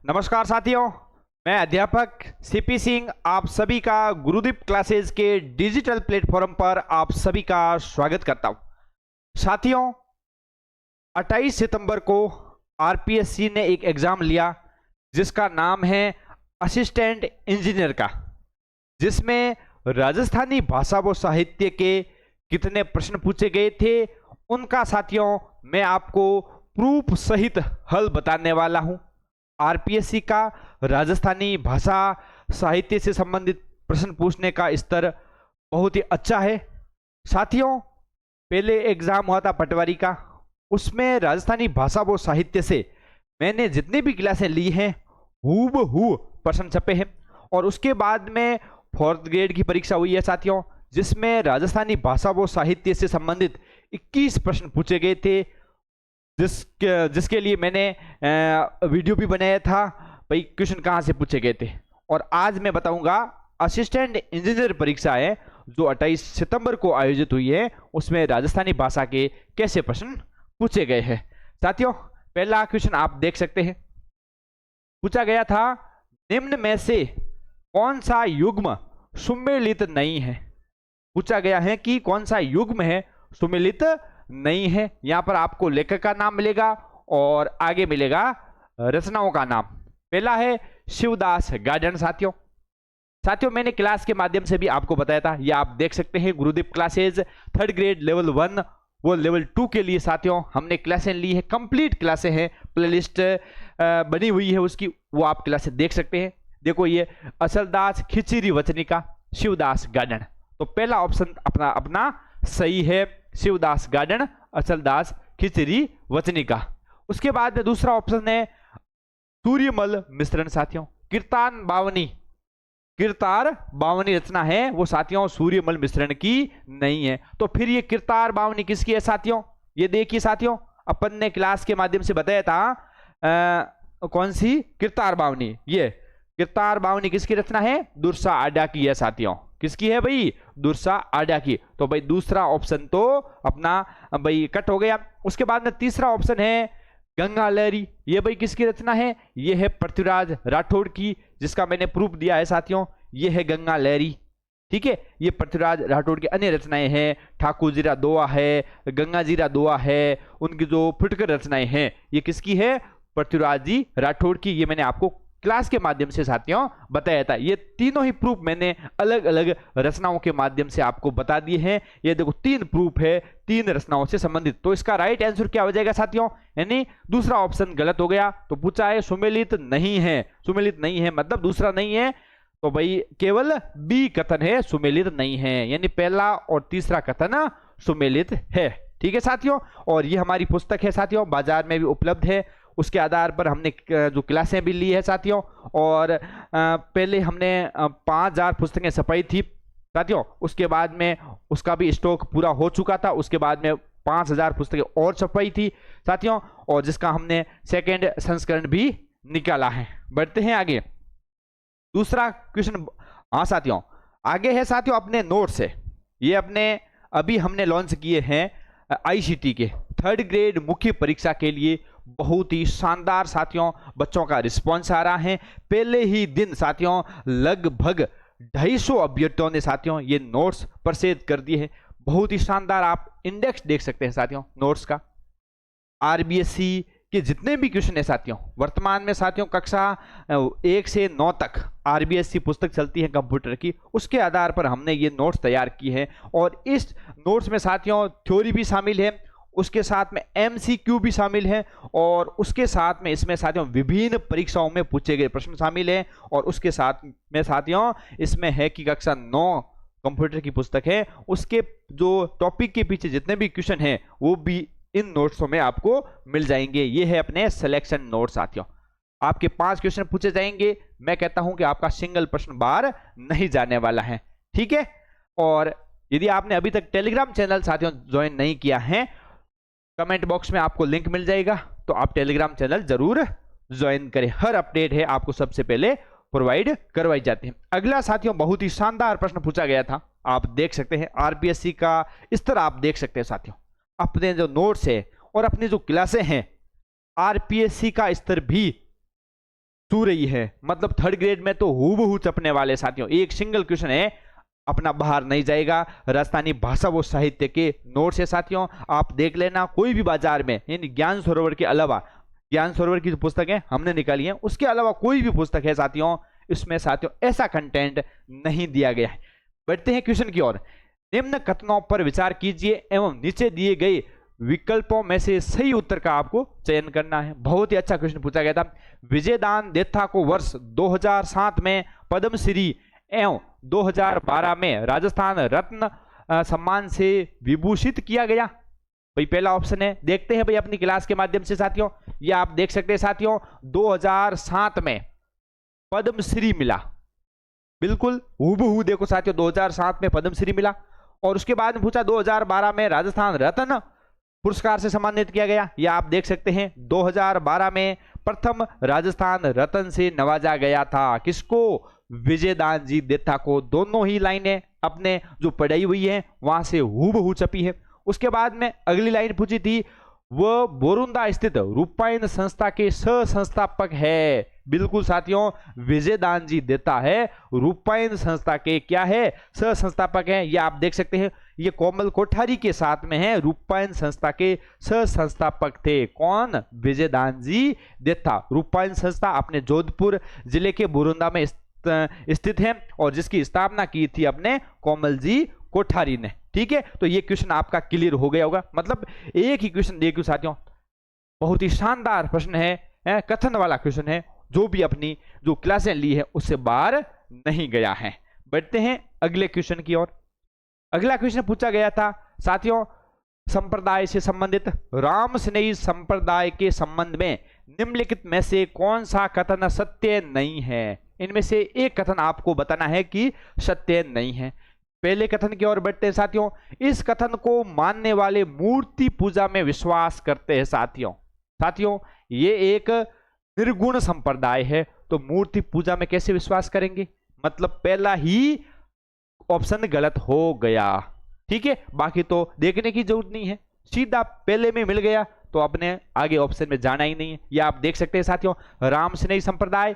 नमस्कार साथियों, मैं अध्यापक सीपी सिंह आप सभी का गुरुदीप क्लासेस के डिजिटल प्लेटफॉर्म पर आप सभी का स्वागत करता हूं। साथियों, 28 सितंबर को आरपीएससी ने एक एग्जाम लिया जिसका नाम है असिस्टेंट इंजीनियर का, जिसमें राजस्थानी भाषा व साहित्य के कितने प्रश्न पूछे गए थे उनका साथियों मैं आपको प्रूफ सहित हल बताने वाला हूं। आरपीएससी का राजस्थानी भाषा साहित्य से संबंधित प्रश्न पूछने का स्तर बहुत ही अच्छा है। साथियों, पहले एग्जाम हुआ था पटवारी का, उसमें राजस्थानी भाषा व साहित्य से मैंने जितनी भी क्लासें ली हैं हूबहू प्रश्न छपे हैं। और उसके बाद में 4th ग्रेड की परीक्षा हुई है साथियों, जिसमें राजस्थानी भाषा व साहित्य से संबंधित 21 प्रश्न पूछे गए थे, जिसके लिए मैंने वीडियो भी बनाया था भाई क्वेश्चन कहाँ से पूछे गए थे। और आज मैं बताऊंगा असिस्टेंट इंजीनियर परीक्षा है जो 28 सितंबर को आयोजित हुई है, उसमें राजस्थानी भाषा के कैसे प्रश्न पूछे गए हैं। साथियों, पहला क्वेश्चन आप देख सकते हैं, पूछा गया था निम्न में से कौन सा युग्म सुमेलित नहीं है। पूछा गया है कि कौन सा युग्म है सुमेलित नहीं है। यहां पर आपको लेखक का नाम मिलेगा और आगे मिलेगा रचनाओं का नाम। पहला है शिवदास गार्डन। साथियों मैंने क्लास के माध्यम से भी आपको बताया था, ये आप देख सकते हैं Gurdeep classes 3rd grade level 1 वो लेवल 2 के लिए साथियों हमने क्लासें ली है, कंप्लीट क्लासें हैं, प्लेलिस्ट बनी हुई है उसकी, वो आप क्लासें देख सकते हैं। देखो ये अचलदास खिचड़ी वचनिका शिवदास गार्डन, तो पहला ऑप्शन अपना सही है, शिवदास गार्डन अचलदास खिचड़ी वचनिका। उसके बाद में दूसरा ऑप्शन है सूर्यमल मिश्रण। साथियों कीर्तार बावनी रचना है वो साथियों सूर्यमल मिश्रण की नहीं है। तो फिर ये कीर्तार बावनी किसकी है साथियों, ये देखिए साथियों अपन ने क्लास के माध्यम से बताया था कौन सी कीर्तार बावनी, ये कीर्तार बावनी किसकी रचना है, दुर्सा आडा की है साथियों। किसकी है भाई, दुर्सा आडा की। तो भाई दूसरा ऑप्शन तो अपना भाई कट हो गया। उसके बाद में तीसरा ऑप्शन है गंगा लहरी, ये भाई किसकी रचना है, ये है पृथ्वीराज राठौड़ की, जिसका मैंने प्रूफ दिया है साथियों, ये है गंगा लहरी। ठीक है, ये पृथ्वीराज राठौड़ की अन्य रचनाएं हैं, ठाकुर जीरा दोआ है, गंगा जीरा दोआ है, उनकी जो फुटकर रचनाएं हैं ये किसकी है, पृथ्वीराज जी राठौड़ की। ये मैंने आपको क्लास के माध्यम से साथियों बताया था। ये तीनों ही प्रूफ मैंने अलग अलग रचनाओं के माध्यम से आपको बता दिए हैं। ये देखो 3 प्रूफ है 3 रचनाओं से संबंधित। तो इसका राइट आंसर क्या हो जाएगा साथियों, यानी दूसरा ऑप्शन गलत हो गया। तो पूछा है सुमेलित नहीं है, सुमेलित नहीं है मतलब दूसरा नहीं है, तो भाई केवल बी कथन है सुमेलित नहीं है, यानी पहला और तीसरा कथन सुमेलित है। ठीक है साथियों, और ये हमारी पुस्तक है साथियों, बाजार में भी उपलब्ध है। उसके आधार पर हमने जो क्लासें भी ली है साथियों, और पहले हमने 5000 पुस्तकें छपाई थी साथियों, उसके बाद में उसका भी स्टॉक पूरा हो चुका था। उसके बाद में 5000 पुस्तकें और छपाई थी साथियों, और जिसका हमने 2nd संस्करण भी निकाला है। बढ़ते हैं आगे, दूसरा क्वेश्चन। हाँ साथियों, आगे है साथियों अपने नोट्स है, ये अपने अभी हमने लॉन्च किए हैं आईसीटी के 3rd ग्रेड मुख्य परीक्षा के लिए। बहुत ही शानदार साथियों बच्चों का रिस्पांस आ रहा है। पहले ही दिन साथियों लगभग 250 अभ्यर्थियों ने साथियों ये नोट्स प्रसिद्ध कर दिए हैं। बहुत ही शानदार, आप इंडेक्स देख सकते हैं साथियों नोट्स का। आरबीएससी के जितने भी क्वेश्चन है साथियों, वर्तमान में साथियों कक्षा 1 से 9 तक आरबीएससी पुस्तक चलती है कंप्यूटर की, उसके आधार पर हमने ये नोट्स तैयार किए हैं। और इस नोट्स में साथियों थ्योरी भी शामिल है, उसके साथ में एमसीक्यू भी शामिल है, और उसके साथ में इसमें साथियों विभिन्न परीक्षाओं में पूछे गए प्रश्न शामिल हैं। और उसके साथ में साथियों इसमें है कि कक्षा 9 कंप्यूटर की पुस्तक है, उसके जो टॉपिक के पीछे जितने भी क्वेश्चन हैं वो भी इन नोट्सों में आपको मिल जाएंगे। ये है अपने सिलेक्शन नोट साथियों। आपके 5 क्वेश्चन पूछे जाएंगे, मैं कहता हूं कि आपका सिंगल प्रश्न बाहर नहीं जाने वाला है। ठीक है, और यदि आपने अभी तक टेलीग्राम चैनल साथियों ज्वाइन नहीं किया है, कमेंट बॉक्स में आपको लिंक मिल जाएगा, तो आप टेलीग्राम चैनल जरूर ज्वाइन करें। हर अपडेट है आपको सबसे पहले प्रोवाइड करवाई जाती है। अगला साथियों बहुत ही शानदार प्रश्न पूछा गया था, आप देख सकते हैं आरपीएससी का स्तर आप देख सकते हैं साथियों। अपने जो नोट्स है और अपनी जो क्लासें हैं, आरपीएससी का स्तर भी सू रही है, मतलब थर्ड ग्रेड में तो हूबहू छपने वाले साथियों, एक सिंगल क्वेश्चन है, अपना बाहर नहीं जाएगा। राजस्थानी भाषा व साहित्य के नोट्स है साथियों, आप देख लेना कोई भी बाजार में, यानी ज्ञान सरोवर के अलावा, ज्ञान सरोवर की जो पुस्तक है हमने निकाली है, उसके अलावा कोई भी पुस्तक है साथियों, इसमें साथियों ऐसा कंटेंट नहीं दिया गया है। बढ़ते हैं क्वेश्चन की ओर। निम्न कथनों पर विचार कीजिए एवं नीचे दिए गए विकल्पों में से सही उत्तर का आपको चयन करना है। बहुत ही अच्छा क्वेश्चन पूछा गया था। विजयदान देथा को वर्ष 2007 में पद्मश्री एवं 2012 में राजस्थान रत्न सम्मान से विभूषित किया गया। भाई पहला ऑप्शन है, देखते हैं भाई अपनी क्लास के माध्यम से साथियों, ये आप देख सकते हैं साथियों 2007 में पद्मश्री मिला, बिल्कुल हूबहू देखो साथियों 2007 में पद्मश्री मिला। और उसके बाद में पूछा 2012 में राजस्थान रत्न पुरस्कार से सम्मानित किया गया, यह आप देख सकते हैं 2012 में प्रथम राजस्थान रत्न से नवाजा गया था। किसको? विजयदान जी देथा को। दोनों ही लाइनें अपने जो पढ़ाई हुई है वहां से हूबहू छपी है। उसके बाद में अगली लाइन पूछी थी, वह बोरुंदा स्थित रूपायन संस्था के सह संस्थापक है। बिल्कुल साथियों, विजयदान जी देता है रूपायन संस्था के क्या है? सह संस्थापक है। ये आप देख सकते हैं, ये कोमल कोठारी के साथ में है, रूपायन संस्था के सह संस्थापक थे। कौन? विजयदान जी देथा। रूपायन संस्था अपने जोधपुर जिले के बोरुंदा में स्थित है और जिसकी स्थापना की थी अपने कोमल जी कोठारी ने। ठीक है, तो ये क्वेश्चन आपका क्लियर हो गया होगा। मतलब एक ही क्वेश्चन देखिए साथियों, बहुत ही शानदार प्रश्न है, कथन वाला क्वेश्चन है, जो भी अपनी जो क्लासें ली है उससे बाहर नहीं गया है। बढ़ते हैं अगले क्वेश्चन की ओर। अगला क्वेश्चन पूछा गया था साथियों, संप्रदाय से संबंधित राम स्नेही संप्रदाय के संबंध में निम्नलिखित में से कौन सा कथन सत्य नहीं है? इनमें से एक कथन आपको बताना है कि सत्य नहीं है। पहले कथन की ओर बढ़ते हैं साथियों। इस कथन को मानने वाले मूर्ति पूजा में विश्वास करते हैं साथियों। साथियों, ये एक निर्गुण संप्रदाय है, तो मूर्ति पूजा में कैसे विश्वास करेंगे? मतलब पहला ही ऑप्शन गलत हो गया। ठीक है, बाकी तो देखने की जरूरत नहीं है, सीधा पहले में मिल गया तो अपने आगे ऑप्शन में जाना ही नहीं है। ये आप देख सकते हैं साथियों, राम स्नेही संप्रदाय।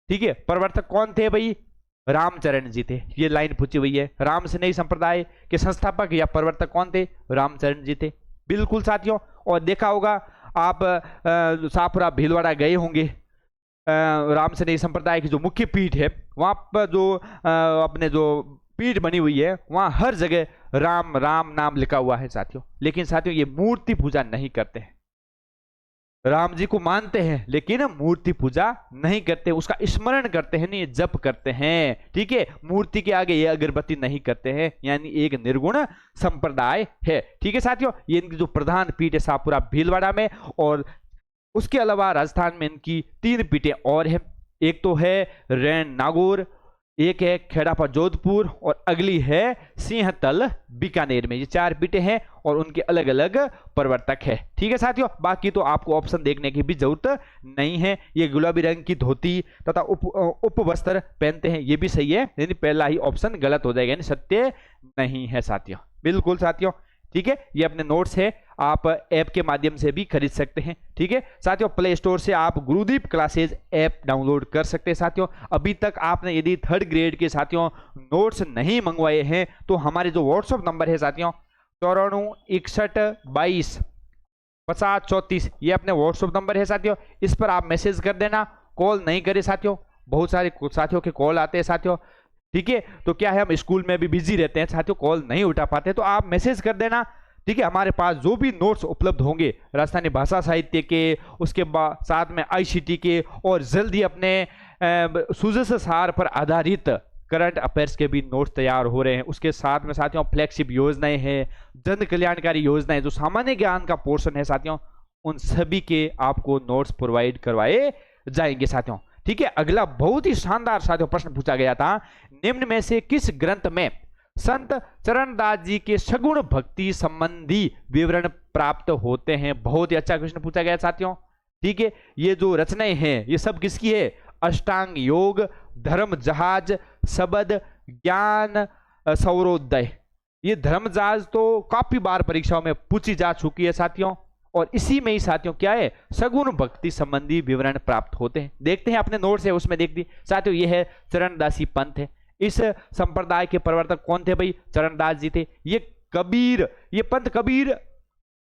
ठीक है, प्रवर्तक कौन थे भाई? रामचरण जी थे। ये लाइन पूछी हुई है, राम स्नेही संप्रदाय के संस्थापक या प्रवर्तक कौन थे? रामचरण जी थे। बिल्कुल साथियों, और देखा होगा आप शाहपुरा भीलवाड़ा गए होंगे, राम स्नेही संप्रदाय की जो मुख्य पीठ है वहां पर जो अपने जो पीठ बनी हुई है वहां हर जगह राम राम नाम लिखा हुआ है साथियों। लेकिन साथियों ये मूर्ति पूजा नहीं करते हैं, राम जी को मानते हैं लेकिन मूर्ति पूजा नहीं करते, उसका स्मरण करते हैं, नहीं जप करते हैं। ठीक है, मूर्ति के आगे ये अगरबत्ती नहीं करते हैं, यानी एक निर्गुण संप्रदाय है। ठीक है साथियों, ये इनकी जो प्रधान पीठ है शाहपुरा भीलवाड़ा में, और उसके अलावा राजस्थान में इनकी 3 पीठें और है। एक तो है रैन नागौर, एक है खेड़ापा जोधपुर और अगली है सिंहतल बीकानेर में। ये 4 पीठें हैं और उनके अलग अलग प्रवर्तक है। ठीक है साथियों, बाकी तो आपको ऑप्शन देखने की भी जरूरत नहीं है। ये गुलाबी रंग की धोती तथा उप वस्त्र पहनते हैं, ये भी सही है, यानी पहला ही ऑप्शन गलत हो जाएगा, यानी सत्य नहीं है साथियों। बिल्कुल साथियों, ठीक है, ये अपने नोट्स है, आप ऐप के माध्यम से भी खरीद सकते हैं। ठीक है साथियों, प्ले स्टोर से आप गुरुदीप क्लासेज ऐप डाउनलोड कर सकते हैं साथियों। अभी तक आपने यदि 3rd ग्रेड के साथियों नोट्स नहीं मंगवाए हैं तो हमारे जो व्हाट्सएप नंबर है साथियों 9461625034, ये अपने व्हाट्सएप नंबर है साथियों, इस पर आप मैसेज कर देना। कॉल नहीं करें साथियों, बहुत सारे साथियों के कॉल आते हैं साथियों। ठीक है, तो क्या है, हम स्कूल में भी बिजी रहते हैं साथियों, कॉल नहीं उठा पाते, तो आप मैसेज कर देना। ठीक है, हमारे पास जो भी नोट्स उपलब्ध होंगे राजस्थानी भाषा साहित्य के, उसके बाद साथ में आईसीटी के, और जल्दी अपने सुजस सार पर आधारित करंट अफेयर्स के भी नोट्स तैयार हो रहे हैं। उसके साथ में साथियों फ्लैगशिप योजनाएं हैं, जन कल्याणकारी योजनाएं, जो सामान्य ज्ञान का पोर्शन है साथियों, उन सभी के आपको नोट्स प्रोवाइड करवाए जाएंगे साथियों। ठीक है, अगला बहुत ही शानदार साथियों प्रश्न पूछा गया था, निम्न में से किस ग्रंथ में संत चरणदास जी के सगुण भक्ति संबंधी विवरण प्राप्त होते हैं? बहुत ही अच्छा क्वेश्चन पूछा गया साथियों। ठीक है, ये जो रचनाएं हैं ये सब किसकी है? अष्टांग योग, धर्म जहाज, शबद, ज्ञान सौरोदय। ये धर्म जहाज तो काफी बार परीक्षाओं में पूछी जा चुकी है साथियों, और इसी में ही साथियों क्या है, सगुण भक्ति संबंधी विवरण प्राप्त होते हैं। देखते हैं अपने नोट्स है उसमें देख दी साथियों, ये है चरणदासी पंथ है। इस संप्रदाय के प्रवर्तक कौन थे भाई, चरणदास जी थे। ये कबीर, ये पंथ कबीर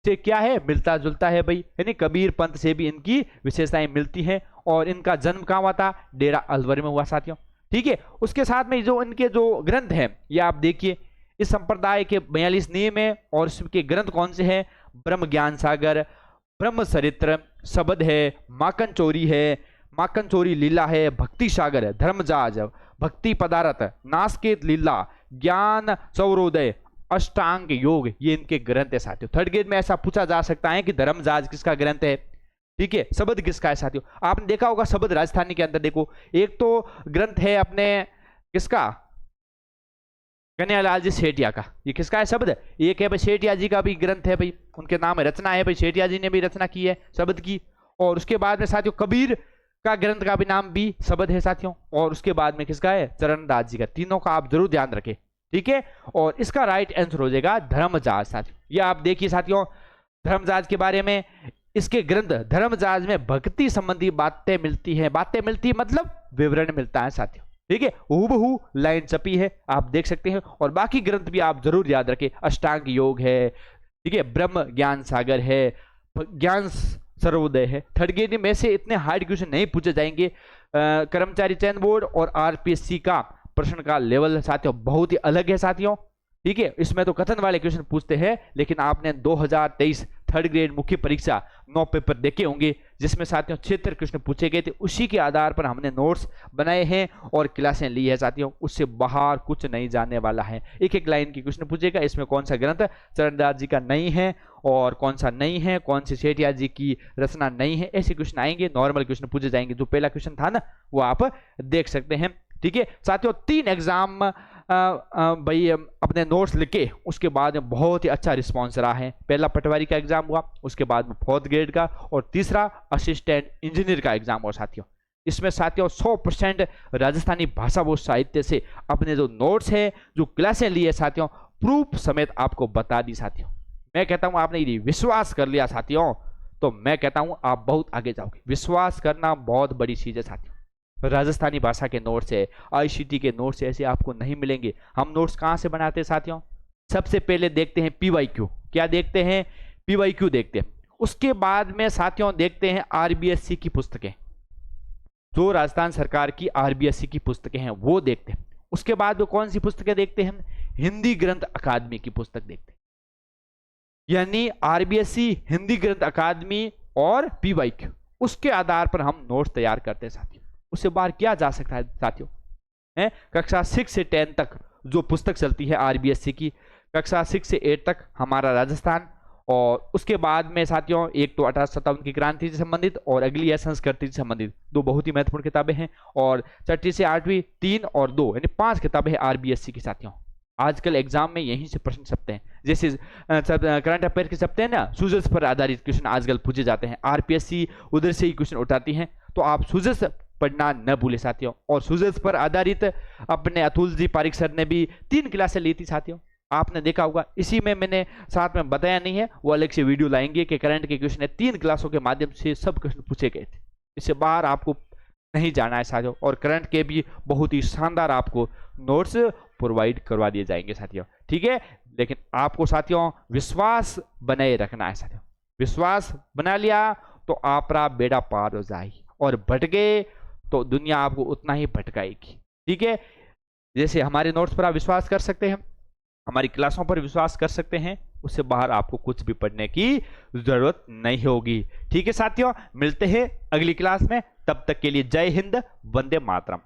से क्या है, मिलता जुलता है भाई, यानी कबीर पंथ से भी इनकी विशेषताएं मिलती हैं। और इनका जन्म कहाँ हुआ था, डेरा अलवर में हुआ साथियों। ठीक है, उसके साथ में जो इनके जो ग्रंथ हैं ये आप देखिए, इस संप्रदाय के 42 नियम है और इसके ग्रंथ कौन से हैं, ब्रह्म ज्ञान सागर, ब्रह्म चरित्र, शबद है, माकन चोरी है, माकन चोरी लीला है, भक्ति सागर है, धर्मजाज, भक्ति पदारथ, नासकेत लीला, ज्ञान सौरोदय, अष्टांग योग, ये इनके ग्रंथ है साथियों। थर्ड ग्रेड में ऐसा पूछा जा सकता है कि धर्मजाज किसका ग्रंथ है, ठीक है, शबद किसका है साथियों। आपने देखा होगा शबद राजस्थानी के अंदर, देखो एक तो ग्रंथ है अपने किसका, कन्हैयालाल जी सेठिया का, ये किसका है शब्द, एक है भाई सेठिया जी का भी ग्रंथ है भाई, उनके नाम है, रचना है भाई, सेठिया जी ने भी रचना की है शब्द की। और उसके बाद में साथियों कबीर का ग्रंथ का भी नाम भी शब्द है साथियों। और उसके बाद में किसका है, चरणदास जी का। तीनों का आप जरूर ध्यान रखें, ठीक है। और इसका राइट आंसर हो जाएगा धर्मजाज साथियों। ये आप देखिए साथियों, धर्मजाज के बारे में, इसके ग्रंथ धर्मजाज में भक्ति संबंधी बातें मिलती हैं, बातें मिलती मतलब विवरण मिलता है साथियों, ठीक है, हूबहू लाइन छपी है, आप देख सकते हैं। और बाकी ग्रंथ भी आप जरूर याद रखें, अष्टांग योग है, ठीक है, ब्रह्म ज्ञान सागर है, ज्ञान सर्वोदय है। थर्ड ग्रेड में से इतने हार्ड क्वेश्चन नहीं पूछे जाएंगे। कर्मचारी चयन बोर्ड और आरपीएससी का प्रश्न का लेवल साथियों बहुत ही अलग है साथियों, ठीक है। इसमें तो कथन वाले क्वेश्चन पूछते हैं, लेकिन आपने 2023 थर्ड ग्रेड मुख्य परीक्षा 9 पेपर देखे होंगे, जिसमें साथियों 76 क्वेश्चन पूछे गए थे। उसी के आधार पर हमने नोट्स बनाए हैं और क्लासें ली है साथियों। उससे बाहर कुछ नहीं जाने वाला है। एक एक लाइन की क्वेश्चन पूछेगा, इसमें कौन सा ग्रंथ चरणदास जी का नहीं है और कौन सा नहीं है, कौन सी सेठिया जी की रचना नहीं है, ऐसे क्वेश्चन आएंगे। नॉर्मल क्वेश्चन पूछे जाएंगे। जो पहला क्वेश्चन था ना वो आप देख सकते हैं, ठीक है साथियों। 3 एग्जाम भाई अपने नोट्स लिखे, उसके बाद में बहुत ही अच्छा रिस्पांस रहा है। पहला पटवारी का एग्जाम हुआ, उसके बाद में 4th ग्रेड का, और तीसरा असिस्टेंट इंजीनियर का एग्जाम हुआ साथियों। इसमें साथियों 100% राजस्थानी भाषा व साहित्य से अपने जो नोट्स है, जो क्लासें ली है साथियों, प्रूफ समेत आपको बता दी साथियों। मैं कहता हूं आपने यदि विश्वास कर लिया साथियों, तो मैं कहता हूं आप बहुत आगे जाओगे। विश्वास करना बहुत बड़ी चीज है साथियों। राजस्थानी भाषा के नोट्स है, आईसीटी के नोट्स ऐसे आपको नहीं मिलेंगे। हम नोट्स कहां से बनाते हैं साथियों, सबसे पहले देखते हैं पीवाईक्यू। क्या देखते हैं, पीवाईक्यू देखते हैं। उसके बाद में साथियों देखते हैं आरबीएससी की पुस्तकें, जो राजस्थान सरकार की आरबीएससी की पुस्तकें हैं वो देखते हैं। उसके बाद में कौन सी पुस्तकें देखते हैं, हिंदी ग्रंथ अकादमी की पुस्तक देखते हैं। यानी आरबीएससी, हिंदी ग्रंथ अकादमी और पीवाईक्यू, उसके आधार पर हम नोट्स तैयार करते हैं साथियों। उससे बाहर क्या जा सकता है साथियों, है कक्षा 6 से 10 तक जो पुस्तक चलती है आरबीएससी की, कक्षा 6 से 8 तक हमारा राजस्थान, और उसके बाद में साथियों एक तो 1857 की क्रांति से संबंधित और अगली है संस्कृति से संबंधित, 2 बहुत ही महत्वपूर्ण किताबें हैं। और 6ठी से 8वीं 3 और 2 यानी 5 किताबें हैं आरबीएससी की साथियों। आजकल एग्जाम में यहीं से प्रश्न छपते हैं, जैसे करंट अफेयर के छपते हैं ना, सूजस पर आधारित क्वेश्चन आजकल पूछे जाते हैं। आरपीएससी उधर से ही क्वेश्चन उठाती हैं, तो आप सूजस पढ़ना न भूले साथियों। और सूजस पर आधारित अपने अतुल जी पारिक सर ने भी 3 क्लासें ली थी साथियों, आपने देखा होगा। इसी में मैंने साथ में बताया नहीं है, वो अलग से वीडियो लाएंगे कि करंट के क्वेश्चन 3 क्लासों के माध्यम से सब क्वेश्चन पूछे गए थे। इससे बाहर आपको नहीं जाना है साथियों। और करंट के भी बहुत ही शानदार आपको नोट्स प्रोवाइड करवा दिए जाएंगे साथियों, ठीक है। लेकिन आपको साथियों विश्वास बनाए रखना है साथियों। विश्वास बना लिया तो आपका बेड़ा पार हो जाएगी, और भटके तो दुनिया आपको उतना ही भटकाएगी, ठीक है। जैसे हमारे नोट्स पर आप विश्वास कर सकते हैं, हमारी क्लासों पर विश्वास कर सकते हैं, उससे बाहर आपको कुछ भी पढ़ने की जरूरत नहीं होगी, ठीक है साथियों। मिलते हैं अगली क्लास में, तब तक के लिए जय हिंद, वंदे मातरम।